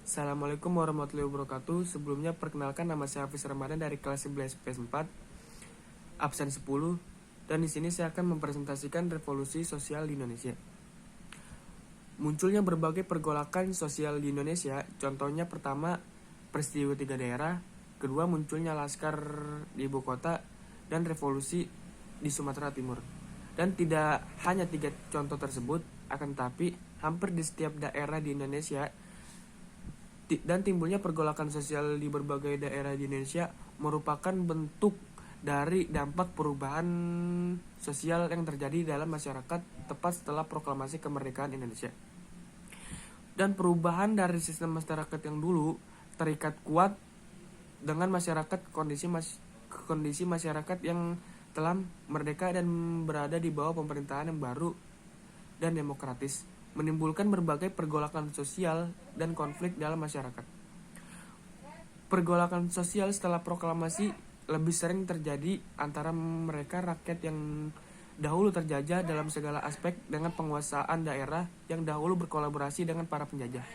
Assalamualaikum warahmatullahi wabarakatuh. Sebelumnya perkenalkan, nama saya Hafiz Ramadan dari kelas 11 PS4 absen 10, dan di sini saya akan mempresentasikan revolusi sosial di Indonesia. Munculnya berbagai pergolakan sosial di Indonesia. Contohnya pertama, peristiwa 3 daerah, kedua munculnya laskar di ibu kota, dan revolusi di Sumatera Timur. Dan tidak hanya 3 contoh tersebut, akan tetapi hampir di setiap daerah di Indonesia dan timbulnya pergolakan sosial di berbagai daerah di Indonesia merupakan bentuk dari dampak perubahan sosial yang terjadi dalam masyarakat tepat setelah proklamasi kemerdekaan Indonesia. Dan perubahan dari sistem masyarakat yang dulu terikat kuat dengan masyarakat kondisi masyarakat yang telah merdeka dan berada di bawah pemerintahan yang baru dan demokratis, menimbulkan berbagai pergolakan sosial dan konflik dalam masyarakat. Pergolakan sosial setelah proklamasi lebih sering terjadi antara mereka rakyat yang dahulu terjajah dalam segala aspek dengan penguasaan daerah yang dahulu berkolaborasi dengan para penjajah.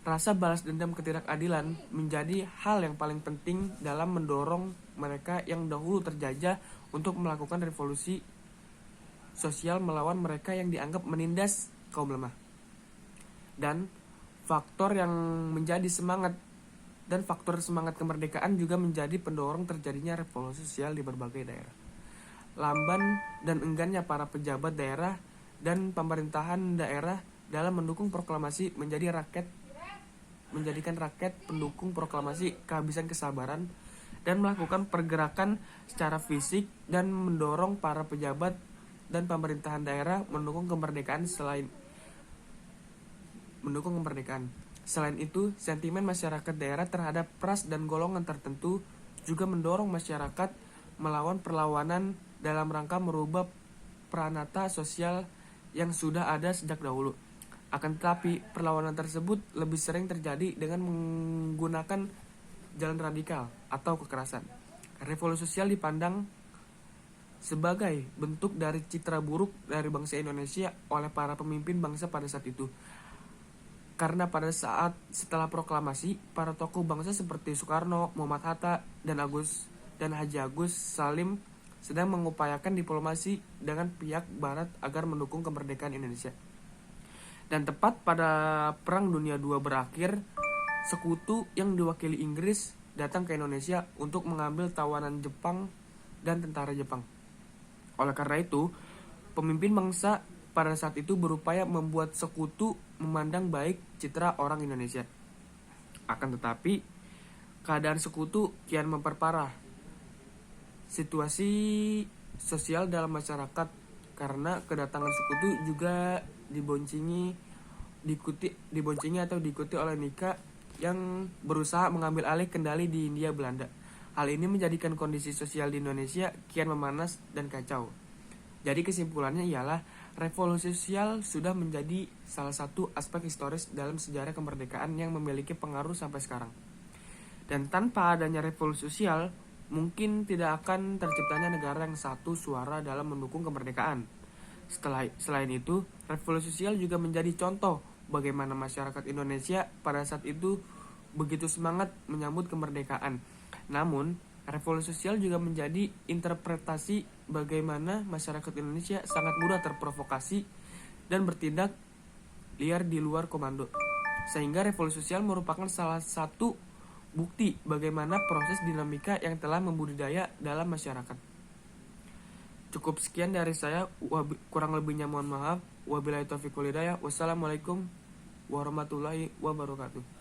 Rasa balas dendam ketidakadilan menjadi hal yang paling penting dalam mendorong mereka yang dahulu terjajah untuk melakukan revolusi sosial melawan mereka yang dianggap menindas kaum lemah. Dan faktor semangat kemerdekaan juga menjadi pendorong terjadinya revolusi sosial di berbagai daerah. Lamban dan enggannya para pejabat daerah dan pemerintahan daerah dalam mendukung proklamasi menjadikan rakyat pendukung proklamasi kehabisan kesabaran dan melakukan pergerakan secara fisik dan mendorong para pejabat dan pemerintahan daerah mendukung kemerdekaan. Selain itu, sentimen masyarakat daerah terhadap ras dan golongan tertentu juga mendorong masyarakat melawan perlawanan dalam rangka merubah pranata sosial yang sudah ada sejak dahulu. Akan tetapi, perlawanan tersebut lebih sering terjadi dengan menggunakan jalan radikal atau kekerasan. Revolusi sosial dipandang sebagai bentuk dari citra buruk dari bangsa Indonesia oleh para pemimpin bangsa pada saat itu. Karena pada saat setelah proklamasi, para tokoh bangsa seperti Soekarno, Muhammad Hatta, dan Haji Agus Salim sedang mengupayakan diplomasi dengan pihak barat agar mendukung kemerdekaan Indonesia. Dan tepat pada Perang Dunia II berakhir, sekutu yang diwakili Inggris datang ke Indonesia untuk mengambil tawanan Jepang dan tentara Jepang. Oleh karena itu, pemimpin bangsa pada saat itu berupaya membuat sekutu memandang baik citra orang Indonesia. Akan tetapi, keadaan sekutu kian memperparah situasi sosial dalam masyarakat karena kedatangan sekutu juga diikuti oleh Nika yang berusaha mengambil alih kendali di Hindia Belanda. Hal ini menjadikan kondisi sosial di Indonesia kian memanas dan kacau. Jadi kesimpulannya ialah revolusi sosial sudah menjadi salah satu aspek historis dalam sejarah kemerdekaan yang memiliki pengaruh sampai sekarang. Dan tanpa adanya revolusi sosial, mungkin tidak akan terciptanya negara yang satu suara dalam mendukung kemerdekaan. Selain itu, revolusi sosial juga menjadi contoh bagaimana masyarakat Indonesia pada saat itu begitu semangat menyambut kemerdekaan. Namun, revolusi sosial juga menjadi interpretasi bagaimana masyarakat Indonesia sangat mudah terprovokasi dan bertindak liar di luar komando. Sehingga revolusi sosial merupakan salah satu bukti bagaimana proses dinamika yang telah membudidaya dalam masyarakat. Cukup sekian dari saya, kurang lebihnya mohon maaf. Wabillahi taufiq wal hidayah. Wassalamualaikum warahmatullahi wabarakatuh.